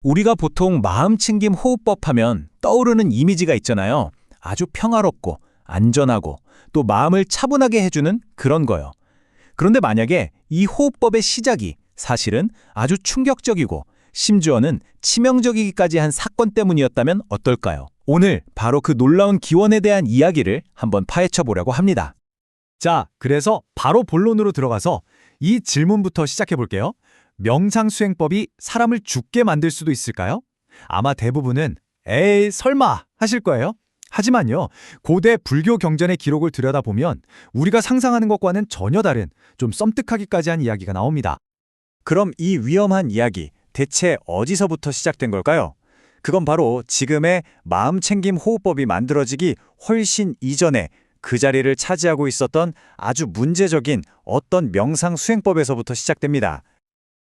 우리가 보통 마음챙김 호흡법 하면 떠오르는 이미지가 있잖아요. 아주 평화롭고 안전하고 또 마음을 차분하게 해주는 그런 거요. 그런데 만약에 이 호흡법의 시작이 사실은 아주 충격적이고 심지어는 치명적이기까지 한 사건 때문이었다면 어떨까요? 오늘 바로 그 놀라운 기원에 대한 이야기를 한번 파헤쳐 보려고 합니다. 자, 그래서 바로 본론으로 들어가서 이 질문부터 시작해 볼게요. 명상수행법이 사람을 죽게 만들 수도 있을까요? 아마 대부분은 에이, 설마 하실 거예요. 하지만요, 고대 불교 경전의 기록을 들여다보면 우리가 상상하는 것과는 전혀 다른 좀 썸뜩하기까지 한 이야기가 나옵니다. 그럼 이 위험한 이야기 대체 어디서부터 시작된 걸까요? 그건 바로 지금의 마음챙김 호흡법이 만들어지기 훨씬 이전에 그 자리를 차지하고 있었던 아주 문제적인 어떤 명상 수행법에서부터 시작됩니다.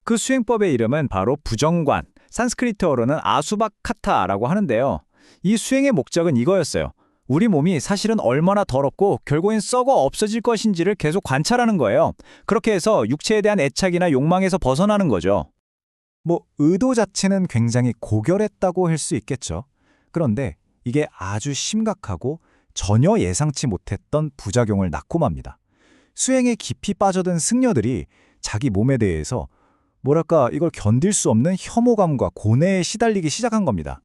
그 수행법의 이름은 바로 부정관, 산스크리트어로는 아수바카타라고 하는데요. 이 수행의 목적은 이거였어요. 우리 몸이 사실은 얼마나 더럽고 결국엔 썩어 없어질 것인지를 계속 관찰하는 거예요. 그렇게 해서 육체에 대한 애착이나 욕망에서 벗어나는 거죠. 의도 자체는 굉장히 고결했다고 할 수 있겠죠. 그런데 이게 아주 심각하고 전혀 예상치 못했던 부작용을 낳고 맙니다. 수행에 깊이 빠져든 승려들이 자기 몸에 대해서 이걸 견딜 수 없는 혐오감과 고뇌에 시달리기 시작한 겁니다.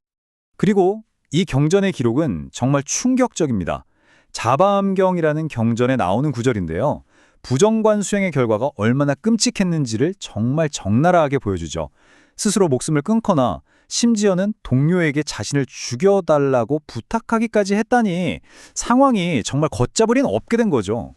그리고 이 경전의 기록은 정말 충격적입니다. 자바암경이라는 경전에 나오는 구절인데요. 부정관 수행의 결과가 얼마나 끔찍했는지를 정말 적나라하게 보여주죠. 스스로 목숨을 끊거나 심지어는 동료에게 자신을 죽여달라고 부탁하기까지 했다니 상황이 정말 걷잡을 인 없게 된 거죠.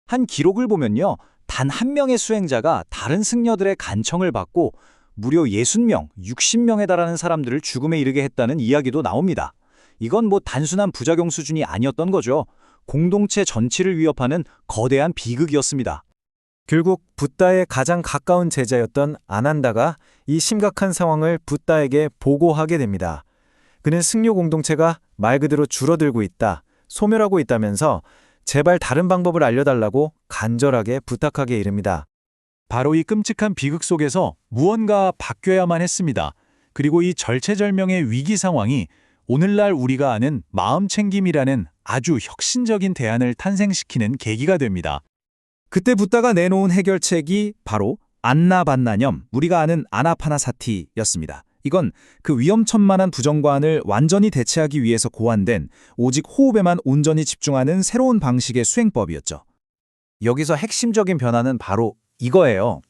한 기록을 보면요. 단 한 명의 수행자가 다른 승려들의 간청을 받고 무려 60명, 60명에 달하는 사람들을 죽음에 이르게 했다는 이야기도 나옵니다. 이건 단순한 부작용 수준이 아니었던 거죠. 공동체 전체를 위협하는 거대한 비극이었습니다. 결국 붓다의 가장 가까운 제자였던 아난다가 이 심각한 상황을 붓다에게 보고하게 됩니다. 그는 승려 공동체가 말 그대로 줄어들고 있다, 소멸하고 있다면서 제발 다른 방법을 알려달라고 간절하게 부탁하게 이릅니다. 바로 이 끔찍한 비극 속에서 무언가 바뀌어야만 했습니다. 그리고 이 절체절명의 위기 상황이 오늘날 우리가 아는 마음챙김이라는 아주 혁신적인 대안을 탄생시키는 계기가 됩니다. 그때 붓다가 내놓은 해결책이 바로 안나반나념, 우리가 아는 아나파나사티였습니다. 이건 그 위험천만한 부정관을 완전히 대체하기 위해서 고안된 오직 호흡에만 온전히 집중하는 새로운 방식의 수행법이었죠. 여기서 핵심적인 변화는 바로 이거예요.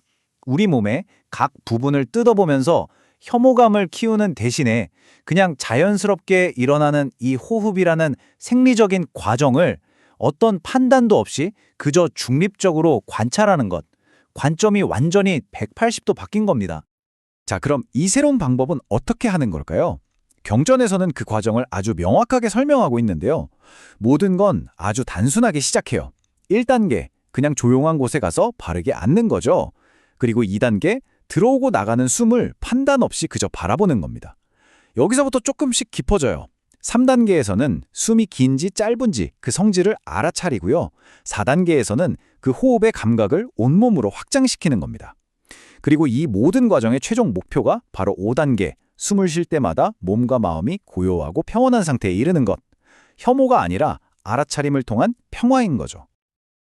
우리 몸의 각 부분을 뜯어보면서 혐오감을 키우는 대신에 그냥 자연스럽게 일어나는 이 호흡이라는 생리적인 과정을 어떤 판단도 없이 그저 중립적으로 관찰하는 것, 관점이 완전히 180도 바뀐 겁니다. 자, 그럼 이 새로운 방법은 어떻게 하는 걸까요? 경전에서는 그 과정을 아주 명확하게 설명하고 있는데요. 모든 건 아주 단순하게 시작해요. 1단계, 그냥 조용한 곳에 가서 바르게 앉는 거죠. 그리고 2단계, 들어오고 나가는 숨을 판단 없이 그저 바라보는 겁니다. 여기서부터 조금씩 깊어져요. 3단계에서는 숨이 긴지 짧은지 그 성질을 알아차리고요. 4단계에서는 그 호흡의 감각을 온몸으로 확장시키는 겁니다. 그리고 이 모든 과정의 최종 목표가 바로 5단계, 숨을 쉴 때마다 몸과 마음이 고요하고 평온한 상태에 이르는 것. 혐오가 아니라 알아차림을 통한 평화인 거죠.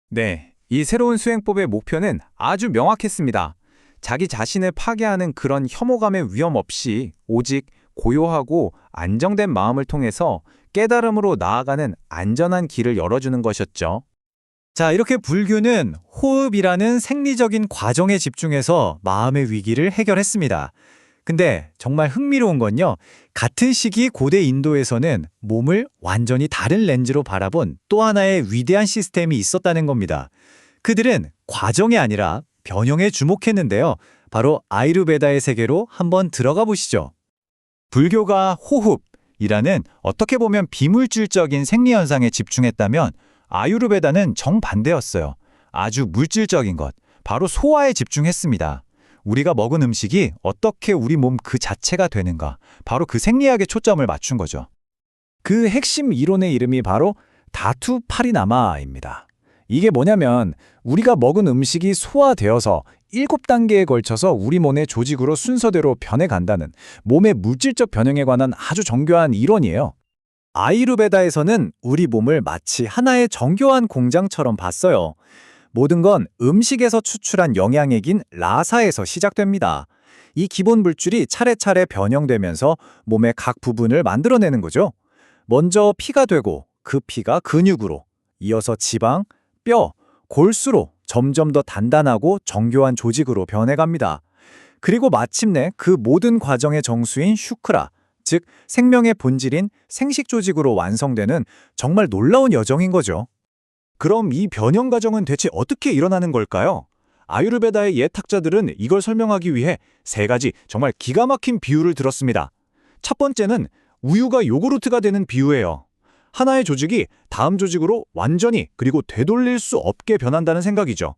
네, 이 새로운 수행법의 목표는 아주 명확했습니다. 자기 자신을 파괴하는 그런 혐오감의 위험 없이 오직 고요하고 안정된 마음을 통해서 깨달음으로 나아가는 안전한 길을 열어주는 것이었죠. 자, 이렇게 불교는 호흡이라는 생리적인 과정에 집중해서 마음의 위기를 해결했습니다. 근데 정말 흥미로운 건요, 같은 시기 고대 인도에서는 몸을 완전히 다른 렌즈로 바라본 또 하나의 위대한 시스템이 있었다는 겁니다. 그들은 과정이 아니라 변형에 주목했는데요. 바로 아유르베다의 세계로 한번 들어가 보시죠. 불교가 호흡이라는 어떻게 보면 비물질적인 생리현상에 집중했다면 아유르베다는 정반대였어요. 아주 물질적인 것, 바로 소화에 집중했습니다. 우리가 먹은 음식이 어떻게 우리 몸 그 자체가 되는가, 바로 그 생리학에 초점을 맞춘 거죠. 그 핵심 이론의 이름이 바로 다투 파리나마입니다. 이게 뭐냐면 우리가 먹은 음식이 소화되어서 7단계에 걸쳐서 우리 몸의 조직으로 순서대로 변해간다는 몸의 물질적 변형에 관한 아주 정교한 이론이에요. 아유르베다에서는 우리 몸을 마치 하나의 정교한 공장처럼 봤어요. 모든 건 음식에서 추출한 영양액인 라사에서 시작됩니다. 이 기본 물질이 차례차례 변형되면서 몸의 각 부분을 만들어내는 거죠. 먼저 피가 되고 그 피가 근육으로, 이어서 지방, 뼈, 골수로 점점 더 단단하고 정교한 조직으로 변해갑니다. 그리고 마침내 그 모든 과정의 정수인 슈크라, 즉 생명의 본질인 생식 조직으로 완성되는 정말 놀라운 여정인 거죠. 그럼 이 변형 과정은 대체 어떻게 일어나는 걸까요? 아유르베다의 옛 학자들은 이걸 설명하기 위해 3가지 정말 기가 막힌 비유를 들었습니다. 첫 번째는 우유가 요구르트가 되는 비유예요. 하나의 조직이 다음 조직으로 완전히 그리고 되돌릴 수 없게 변한다는 생각이죠.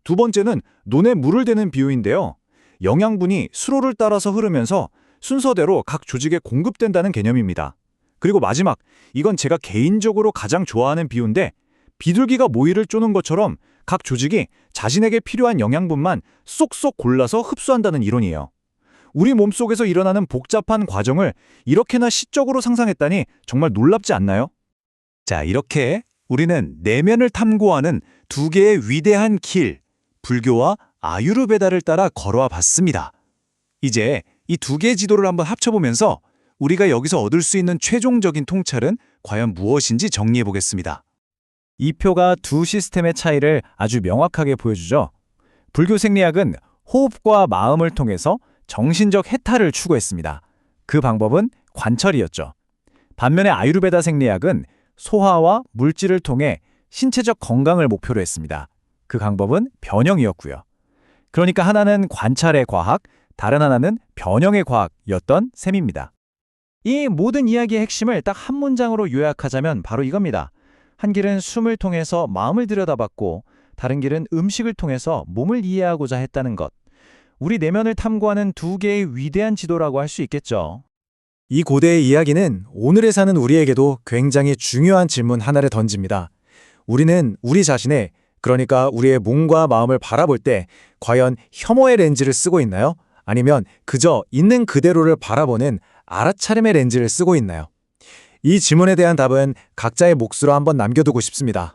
두 번째는 논에 물을 대는 비유인데요. 영양분이 수로를 따라서 흐르면서 순서대로 각 조직에 공급된다는 개념입니다. 그리고 마지막, 이건 제가 개인적으로 가장 좋아하는 비유인데 비둘기가 모이를 쪼는 것처럼 각 조직이 자신에게 필요한 영양분만 쏙쏙 골라서 흡수한다는 이론이에요. 우리 몸속에서 일어나는 복잡한 과정을 이렇게나 시적으로 상상했다니 정말 놀랍지 않나요? 자, 이렇게 우리는 내면을 탐구하는 2개의 위대한 길, 불교와 아유르베다를 따라 걸어와 봤습니다. 이제 이 2개의 지도를 한번 합쳐보면서 우리가 여기서 얻을 수 있는 최종적인 통찰은 과연 무엇인지 정리해 보겠습니다. 이 표가 두 시스템의 차이를 아주 명확하게 보여주죠. 불교 생리학은 호흡과 마음을 통해서 정신적 해탈을 추구했습니다. 그 방법은 관철이었죠. 반면에 아유르베다 생리학은 소화와 물질을 통해 신체적 건강을 목표로 했습니다. 그 방법은 변형이었고요. 그러니까 하나는 관찰의 과학, 다른 하나는 변형의 과학이었던 셈입니다. 이 모든 이야기의 핵심을 딱 한 문장으로 요약하자면 바로 이겁니다. 한 길은 숨을 통해서 마음을 들여다봤고 다른 길은 음식을 통해서 몸을 이해하고자 했다는 것. 우리 내면을 탐구하는 2개의 위대한 지도라고 할 수 있겠죠. 이 고대의 이야기는 오늘에 사는 우리에게도 굉장히 중요한 질문 하나를 던집니다. 우리는 우리 자신의, 그러니까 우리의 몸과 마음을 바라볼 때 과연 혐오의 렌즈를 쓰고 있나요? 아니면 그저 있는 그대로를 바라보는 알아차림의 렌즈를 쓰고 있나요? 이 질문에 대한 답은 각자의 몫으로 한번 남겨두고 싶습니다.